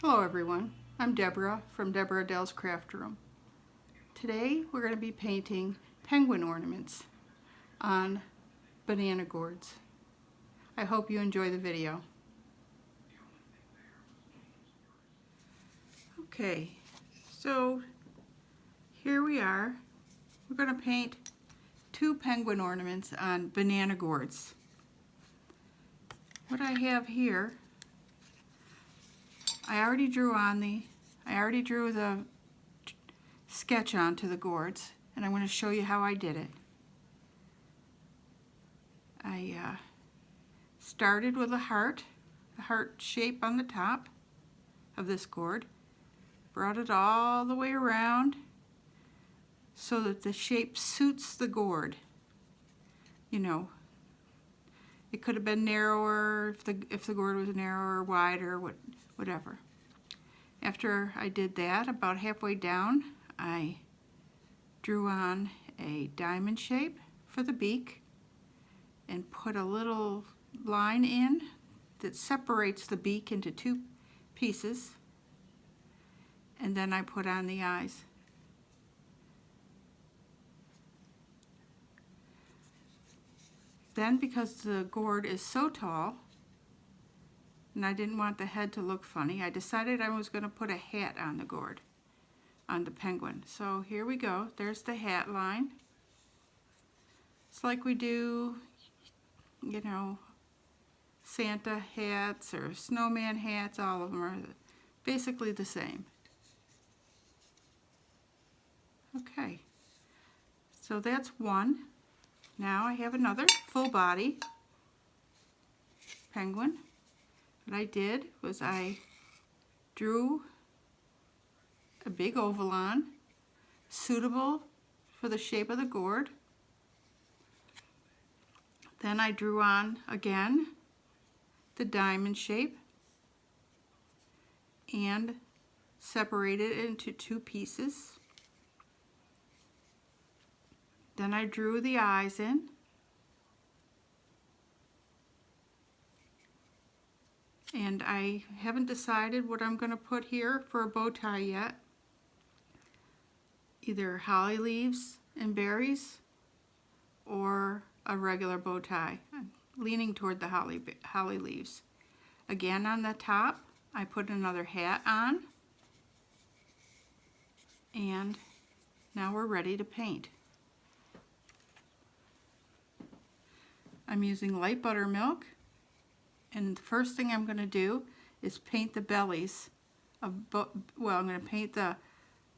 Hello everyone, I'm Deborah from DeborahAdele's Craft Room. Today we're going to be painting penguin ornaments on banana gourds. I hope you enjoy the video. Okay, so here we are. We're going to paint two penguin ornaments on banana gourds. What I have here, I already drew the sketch onto the gourds, and I'm going to show you how I did it. I started with a heart shape on the top of this gourd, brought it all the way around so that the shape suits the gourd. You know, it could have been narrower if the gourd was narrower or wider, whatever. After I did that, about halfway down, I drew on a diamond shape for the beak and put a little line in that separates the beak into two pieces, and then I put on the eyes. Then, because the gourd is so tall and I didn't want the head to look funny, I decided I was going to put a hat on the gourd, on the penguin. So here we go. There's the hat line. It's like we do, you know, Santa hats or snowman hats. All of them are basically the same. Okay, so that's one. Now I have another full body penguin. What I did was I drew a big oval on, suitable for the shape of the gourd. Then I drew on again the diamond shape and separated it into two pieces. Then I drew the eyes in. And I haven't decided what I'm going to put here for a bow tie yet. Either holly leaves and berries or a regular bow tie. I'm leaning toward the holly leaves. Again, on the top, I put another hat on. And now we're ready to paint. I'm using light buttermilk. And the first thing I'm going to do is paint the bellies of, well, I'm going to paint the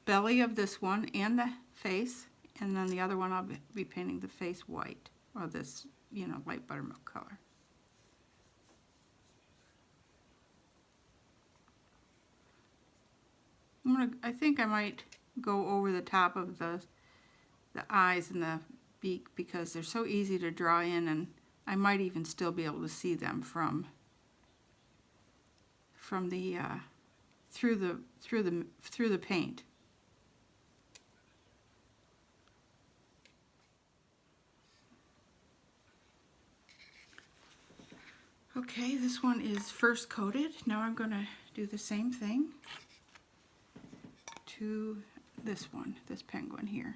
belly of this one and the face, and then the other one I'll be painting the face white, or this, you know, light buttermilk color. I think I might go over the top of the eyes and the beak because they're so easy to draw in, and I might even still be able to see them from the through the paint. Okay, this one is first coated. Now I'm going to do the same thing to this one, this penguin here.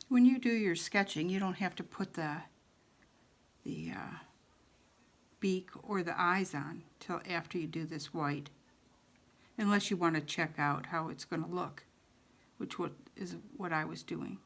When you do your sketching, you don't have to put the beak or the eyes on till after you do this white, unless you want to check out how it's going to look, which is what I was doing.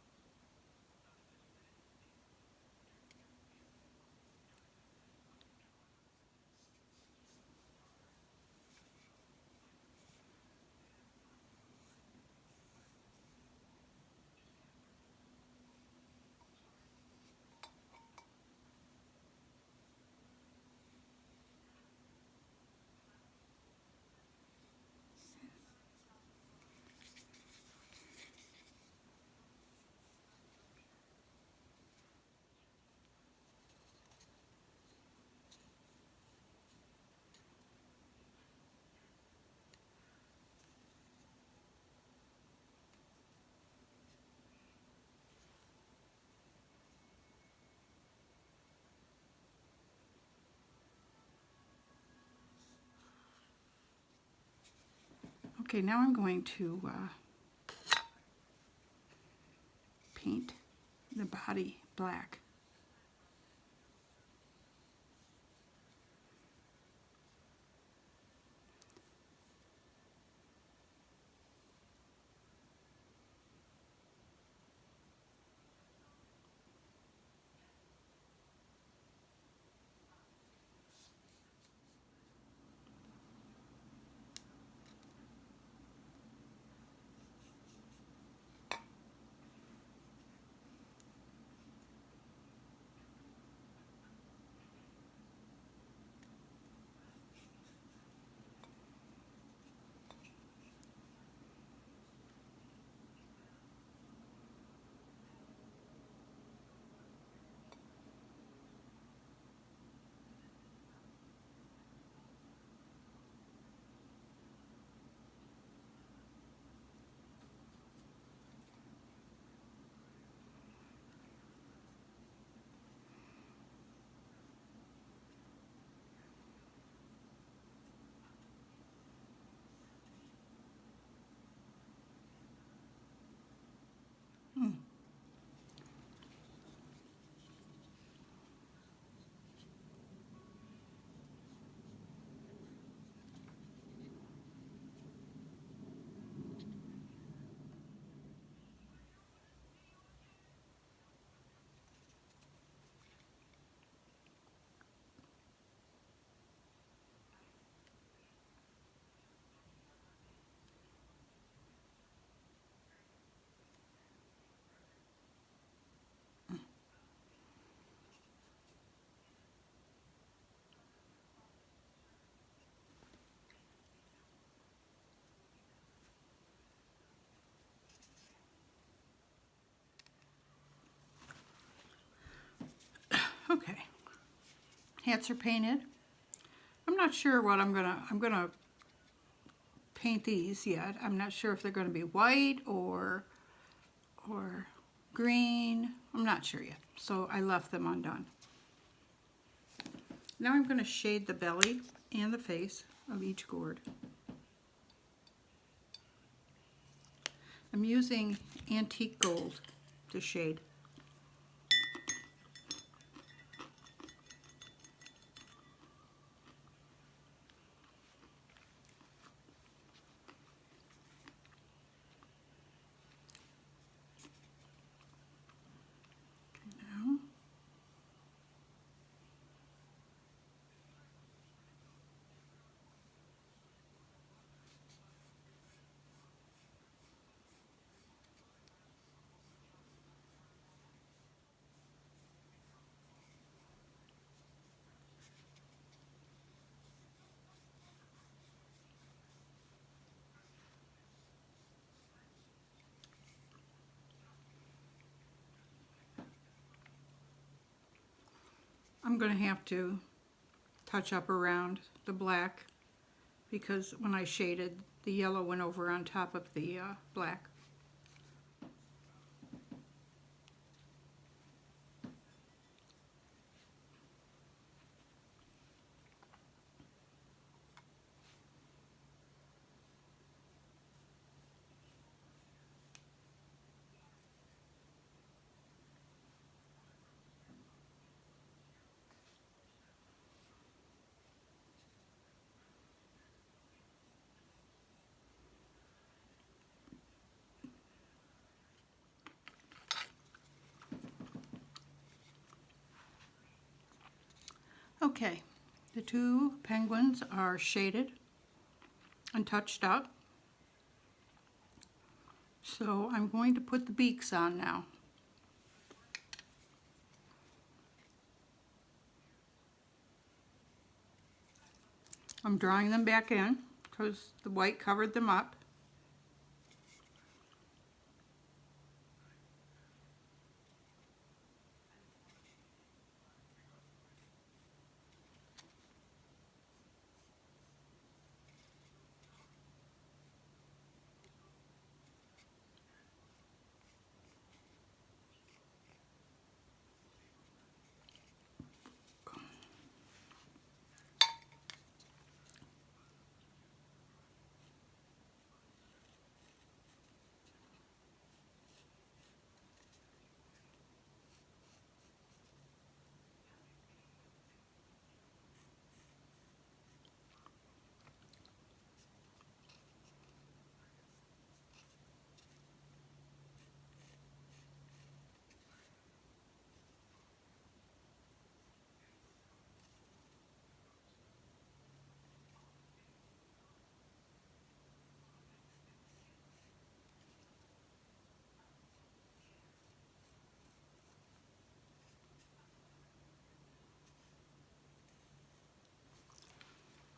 Okay, now I'm going to paint the body black. Okay, hats are painted. I'm not sure what I'm gonna paint these yet. I'm not sure if they're gonna be white or green. I'm not sure yet, so I left them undone. Now I'm gonna shade the belly and the face of each gourd. I'm using antique gold to shade. I'm going to have to touch up around the black because when I shaded, the yellow went over on top of the black. Okay, the two penguins are shaded and touched up. So I'm going to put the beaks on now. I'm drawing them back in because the white covered them up.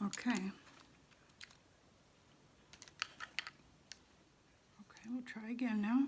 Okay. Okay, we'll try again now.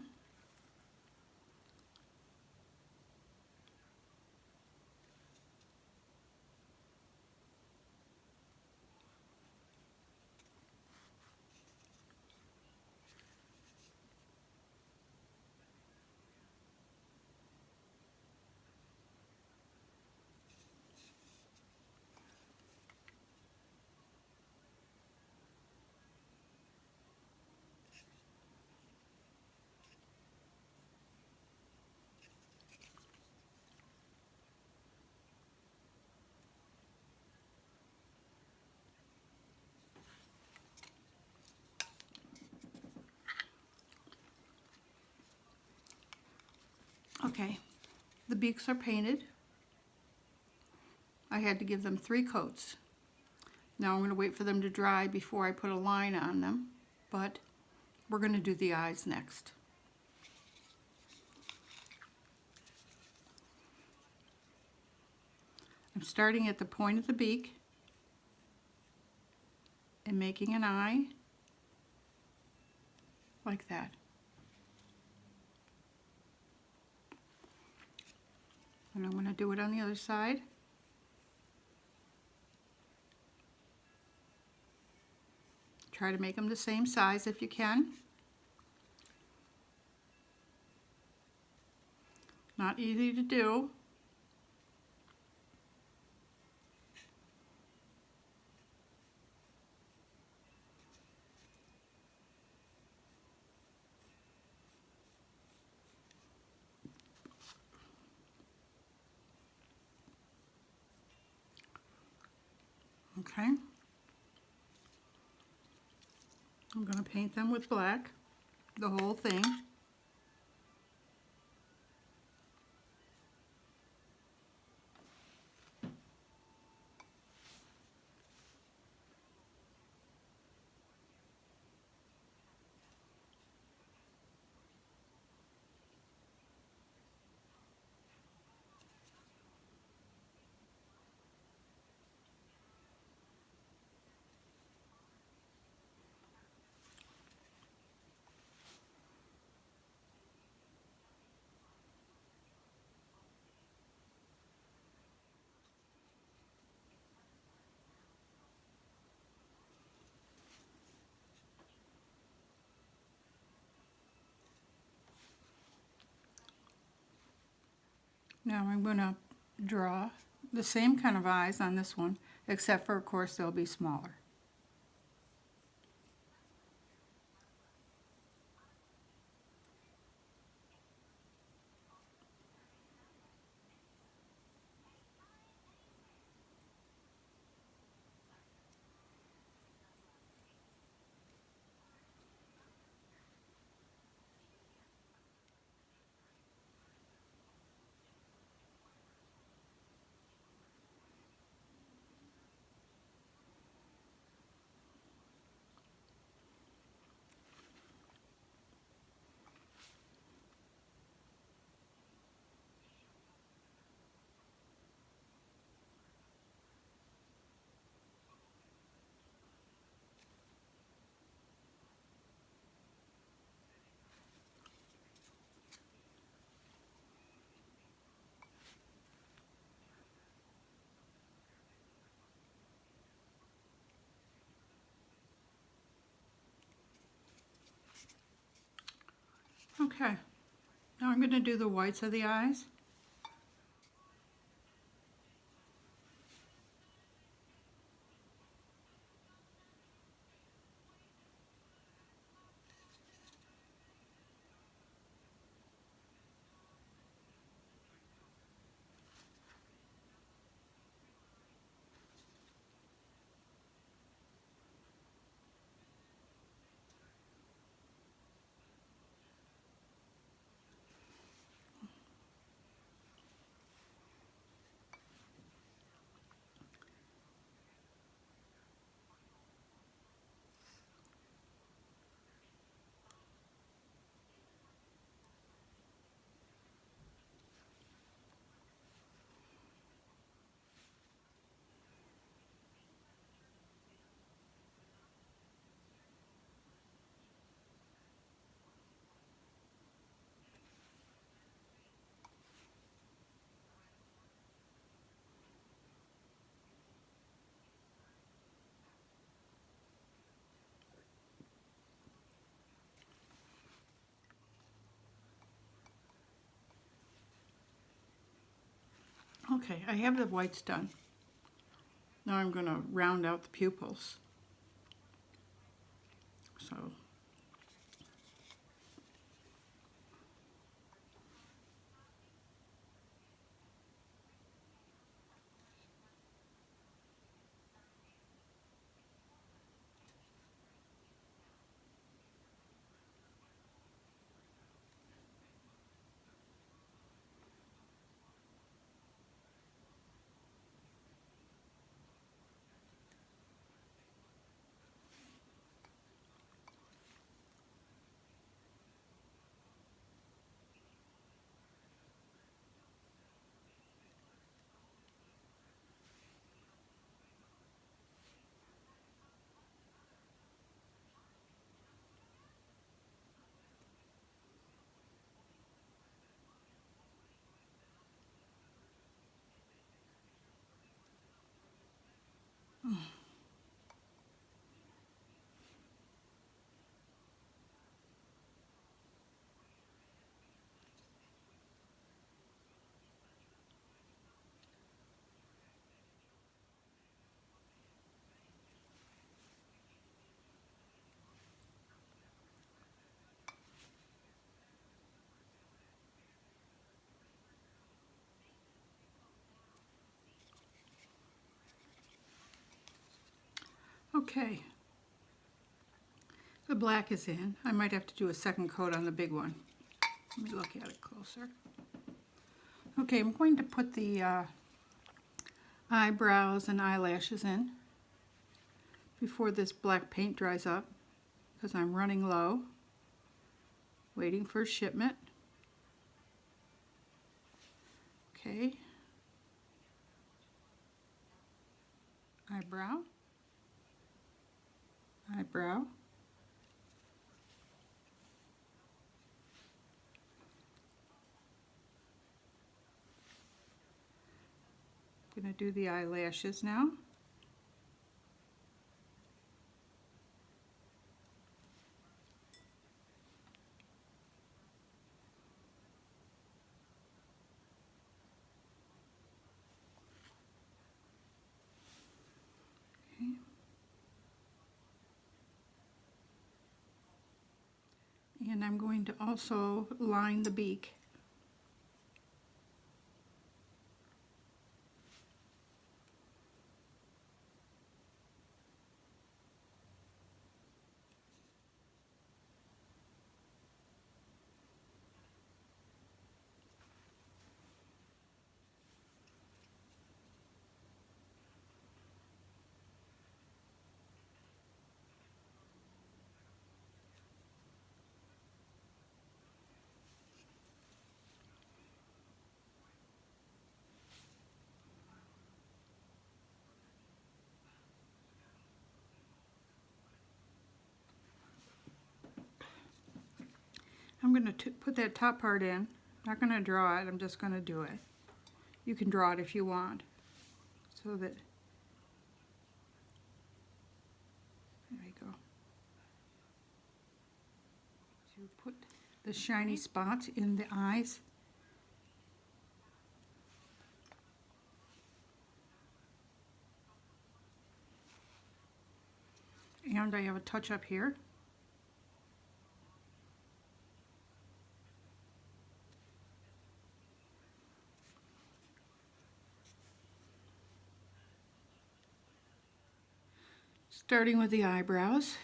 Okay, the beaks are painted. I had to give them 3 coats. Now I'm going to wait for them to dry before I put a line on them, but we're going to do the eyes next. I'm starting at the point of the beak and making an eye like that. And I'm going to do it on the other side. Try to make them the same size if you can. Not easy to do. Okay. I'm going to paint them with black, the whole thing. Now I'm going to draw the same kind of eyes on this one, except for, of course, they'll be smaller. Okay, now I'm going to do the whites of the eyes. Okay, I have the whites done. Now I'm going to round out the pupils. So okay, the black is in. I might have to do a second coat on the big one. Let me look at it closer. Okay, I'm going to put the eyebrows and eyelashes in before this black paint dries up because I'm running low, waiting for shipment. Okay, eyebrow, eyebrow, I'm going to do the eyelashes now. Okay. And I'm going to also line the beak. I'm going to put that top part in. I'm not going to draw it, I'm just going to do it. You can draw it if you want. So that, there you go. So you put the shiny spots in the eyes. And I have a touch up here. Starting with the eyebrows.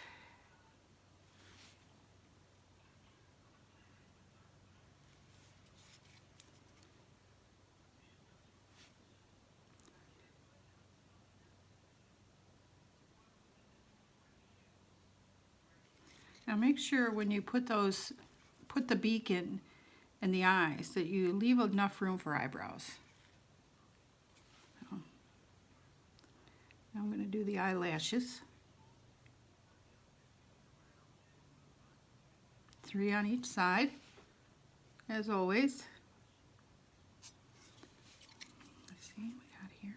Now make sure when you put the beak in and the eyes, that you leave enough room for eyebrows. Now I'm going to do the eyelashes. 3 on each side, as always. Let's see what we got here.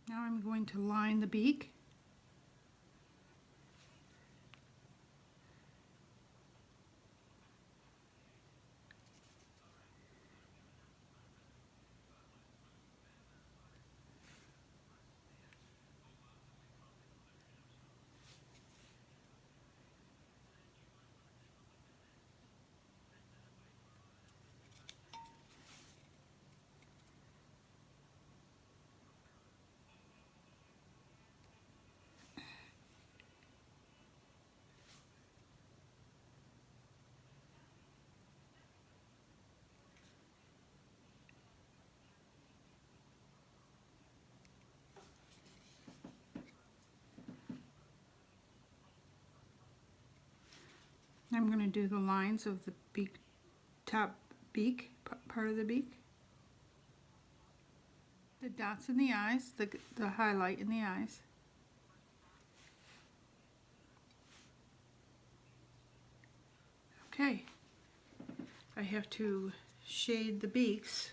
Now I'm going to line the beak. I'm going to do the lines of the beak, top beak, part of the beak. The dots in the eyes, the highlight in the eyes. Okay, I have to shade the beaks,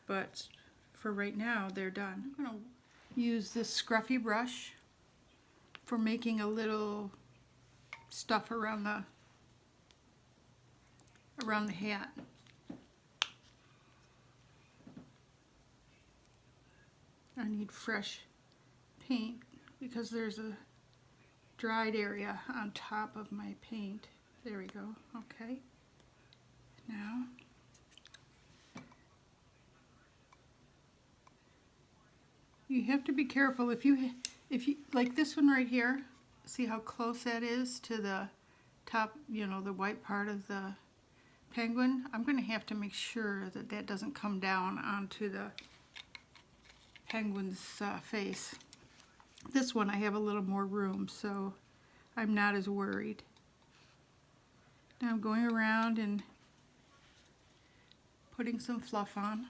but for right now they're done. I'm going to use this Scruffy Brush for making a little stuff around the hat. I need fresh paint because there's a dried area on top of my paint. There we go. Okay. Now you have to be careful if you like this one right here. See how close that is to the top, you know, the white part of the penguin. I'm going to have to make sure that that doesn't come down onto the penguin's face. This one I have a little more room, so I'm not as worried. Now I'm going around and putting some fluff on.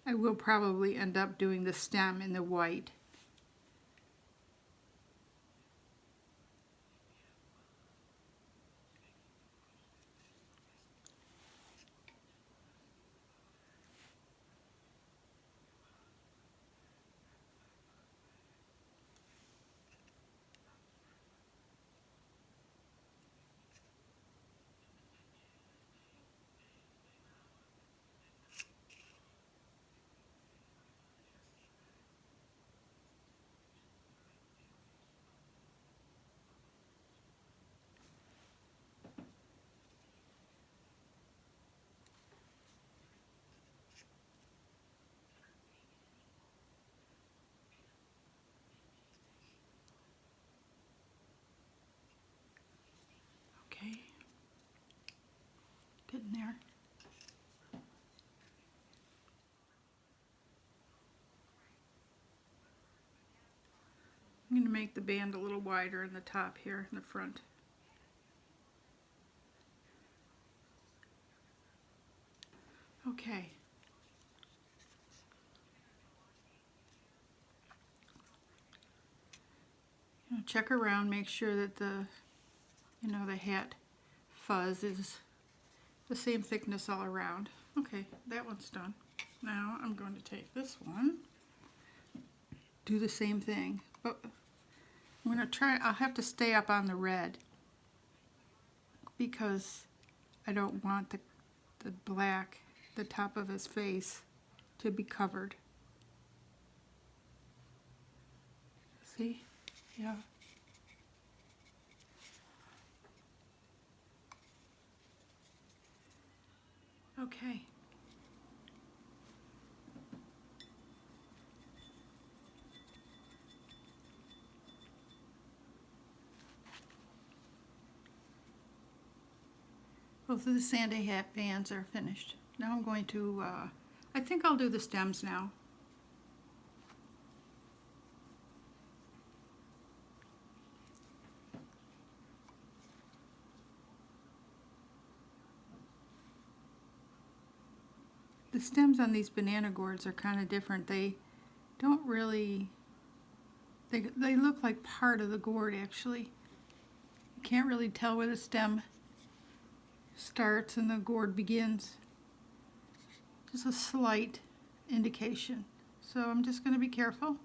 I will probably end up doing the stem in the white. Okay, getting there. I'm going to make the band a little wider in the top here in the front. Okay. You know, check around, make sure that the hat fuzz is the same thickness all around. Okay, that one's done. Now I'm going to take this one, do the same thing, but I'm going to try, I'll have to stay up on the red because I don't want the black, the top of his face, to be covered. See? Yeah. Okay. Both of the Santa hat bands are finished. Now I'm going to, I think I'll do the stems now. The stems on these banana gourds are kind of different. They don't really, they look like part of the gourd actually. You can't really tell where the stem starts and the gourd begins. Just a slight indication. So I'm just going to be careful.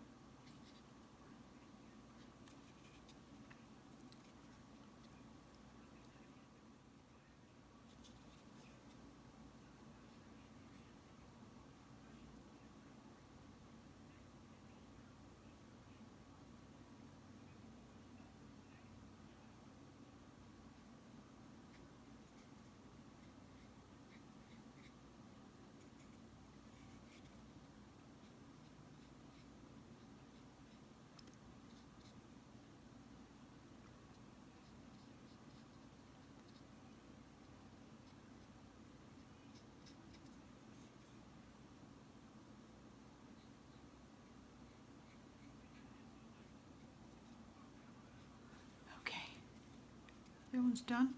That one's done.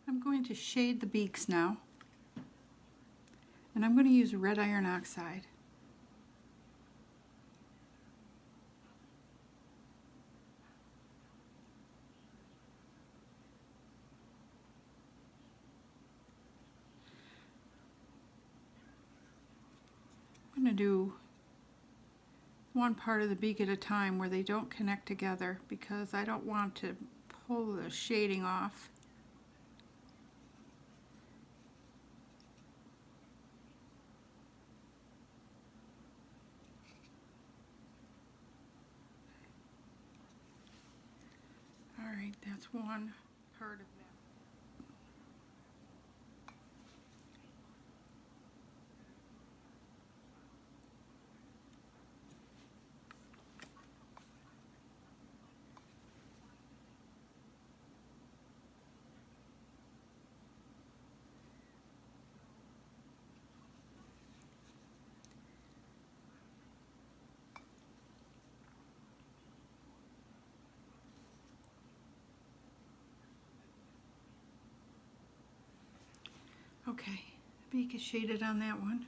I'm going to shade the beaks now, and I'm going to use red iron oxide. I'm going to do one part of the beak at a time where they don't connect together because I don't want to pull the shading off. Alright, that's one part of that. Okay, the beak is shaded on that one.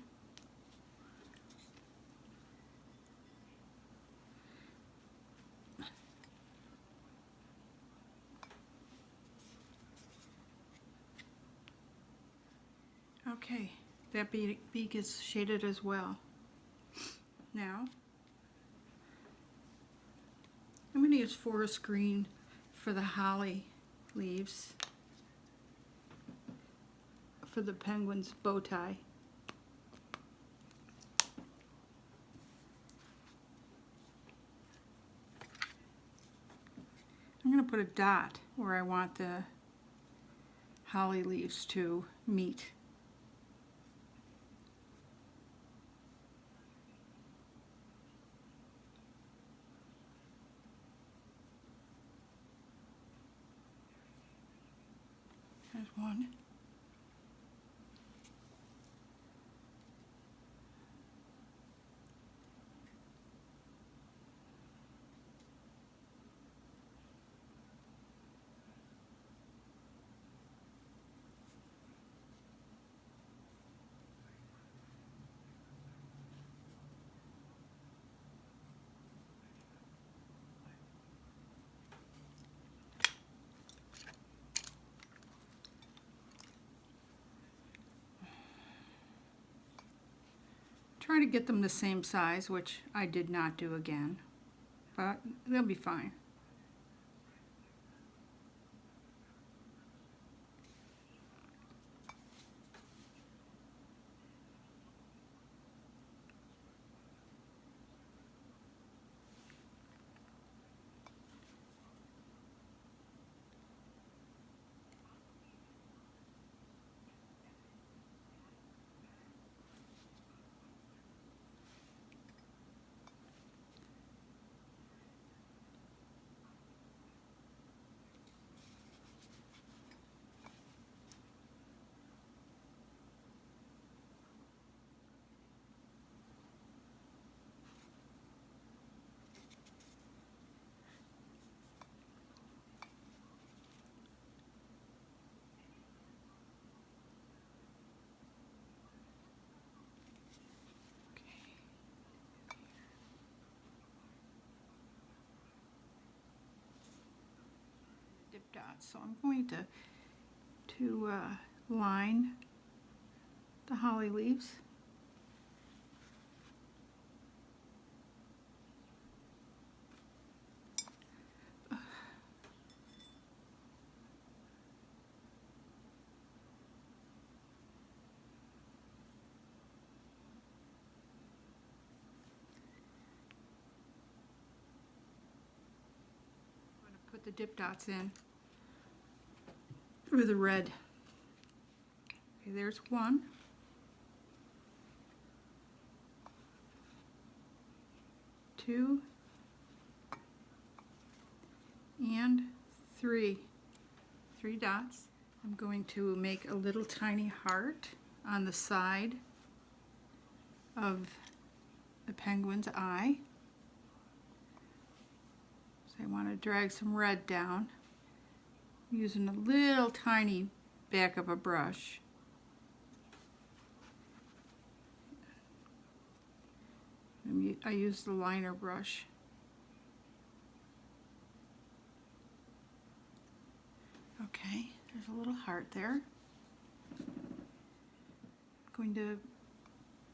Okay, that beak is shaded as well. Now, I'm going to use forest green for the holly leaves for the penguin's bow tie. I'm going to put a dot where I want the holly leaves to meet. There's one. Try to get them the same size, which I did not do again, but they'll be fine. dip dots. So I'm going to line the holly leaves. Put the dip dots in with the red. Okay, there's one. Two. And three. 3 dots. I'm going to make a little tiny heart on the side of the penguin's eye. I want to drag some red down using a little tiny back of a brush. I use the liner brush. Okay, there's a little heart there. I'm going to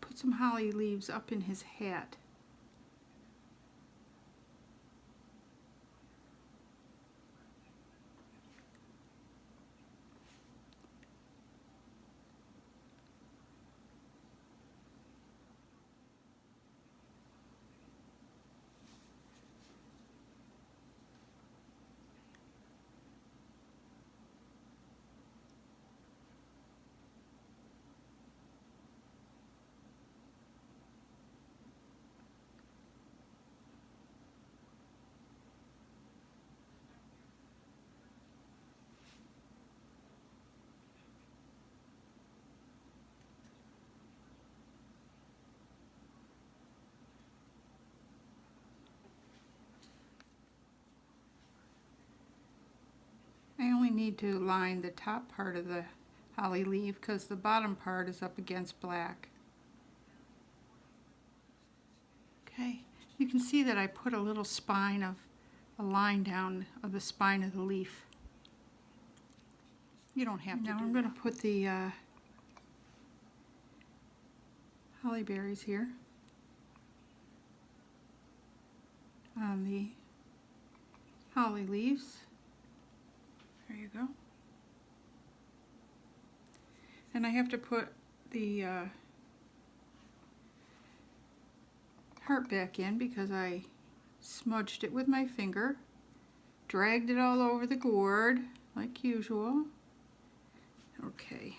put some holly leaves up in his hat. I only need to line the top part of the holly leaf because the bottom part is up against black. Okay, you can see that I put a little spine of a line down of the spine of the leaf. You don't have to. Now I'm going to put the holly berries here on the holly leaves. There you go. And I have to put the heart back in because I smudged it with my finger, dragged it all over the gourd like usual. Okay.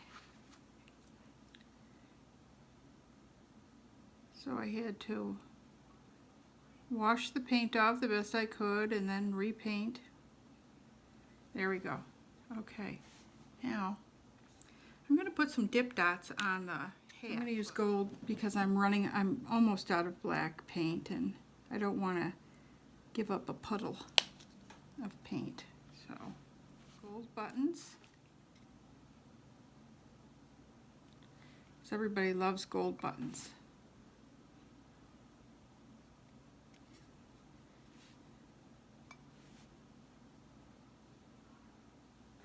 So I had to wash the paint off the best I could and then repaint. There we go. Okay, now I'm going to put some dip dots on the hat. I'm going to use gold because I'm almost out of black paint and I don't want to give up a puddle of paint. So, gold buttons. Because everybody loves gold buttons.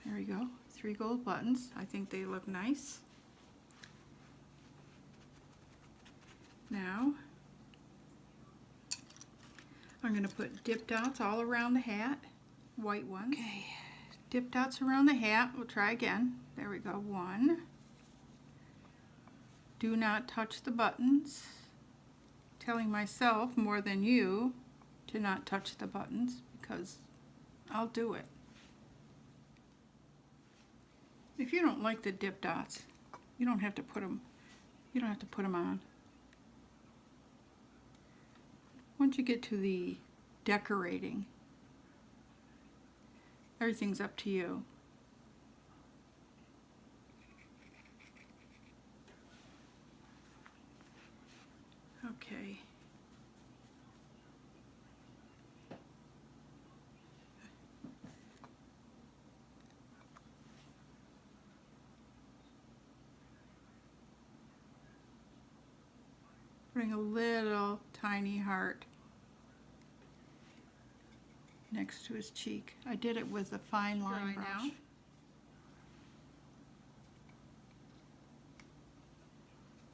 There we go, 3 gold buttons. I think they look nice. Now, I'm going to put dip dots all around the hat, white ones. Okay, dip dots around the hat. We'll try again. There we go, 1. Do not touch the buttons. Telling myself more than you to not touch the buttons because I'll do it. If you don't like the dip dots, you don't have to put them. You don't have to put them on. Once you get to the decorating, everything's up to you. Okay. Putting a little tiny heart next to his cheek. I did it with a fine line brush. Now.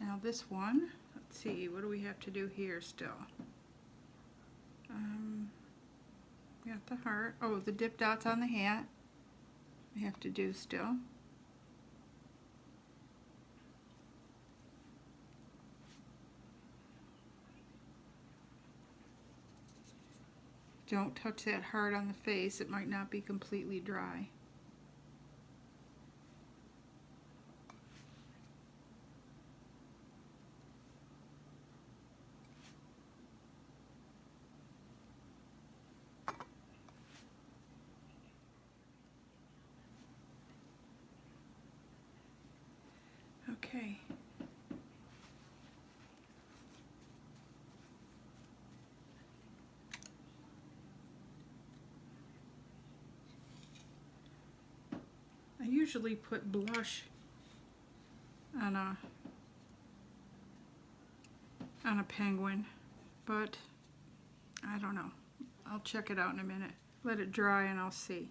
Now this one, let's see, what do we have to do here still? Got the heart. Oh, the dip dots on the hat. We have to do still. Don't touch that heart on the face. It might not be completely dry. Okay. I usually put blush on a penguin, but I don't know. I'll check it out in a minute. Let it dry and I'll see.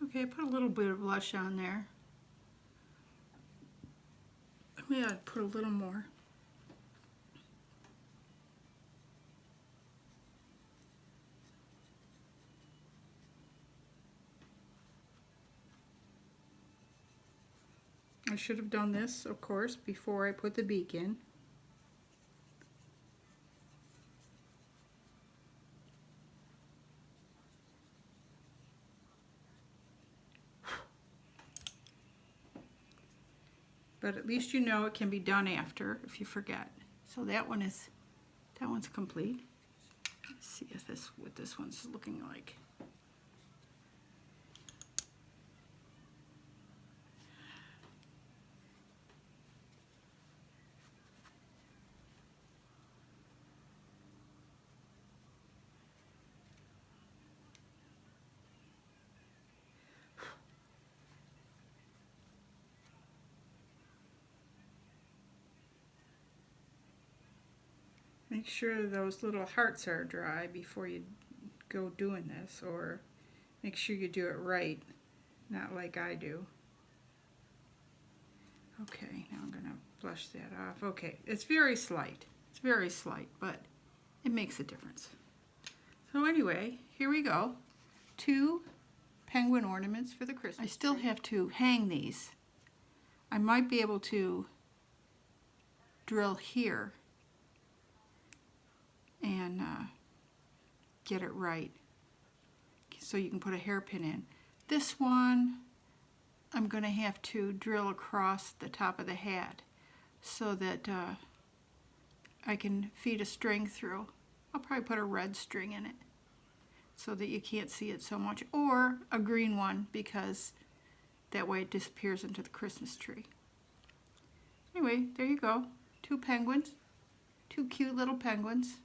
Okay, put a little bit of blush on there. Yeah, put a little more. I should have done this, of course, before I put the beak in. But at least you know it can be done after if you forget. So that one's complete. Let's see if what this one's looking like. Make sure those little hearts are dry before you go doing this, or make sure you do it right, not like I do. Okay, now I'm going to brush that off. Okay, it's very slight. It's very slight, but it makes a difference. So anyway, here we go. 2 penguin ornaments for the Christmas. I still have to hang these. I might be able to drill here and get it right so you can put a hairpin in. This one I'm going to have to drill across the top of the hat so that I can feed a string through. I'll probably put a red string in it so that you can't see it so much, or a green one because that way it disappears into the Christmas tree. Anyway, there you go. 2 penguins. 2 cute little penguins.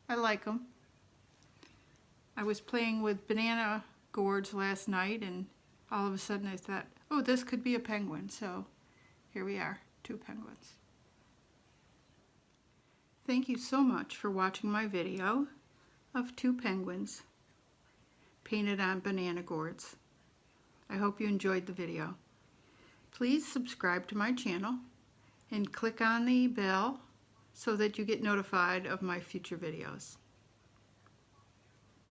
I like them. I was playing with banana gourds last night and all of a sudden I thought, oh, this could be a penguin. So here we are, 2 penguins. Thank you so much for watching my video of 2 penguins painted on banana gourds. I hope you enjoyed the video. Please subscribe to my channel and click on the bell so that you get notified of my future videos.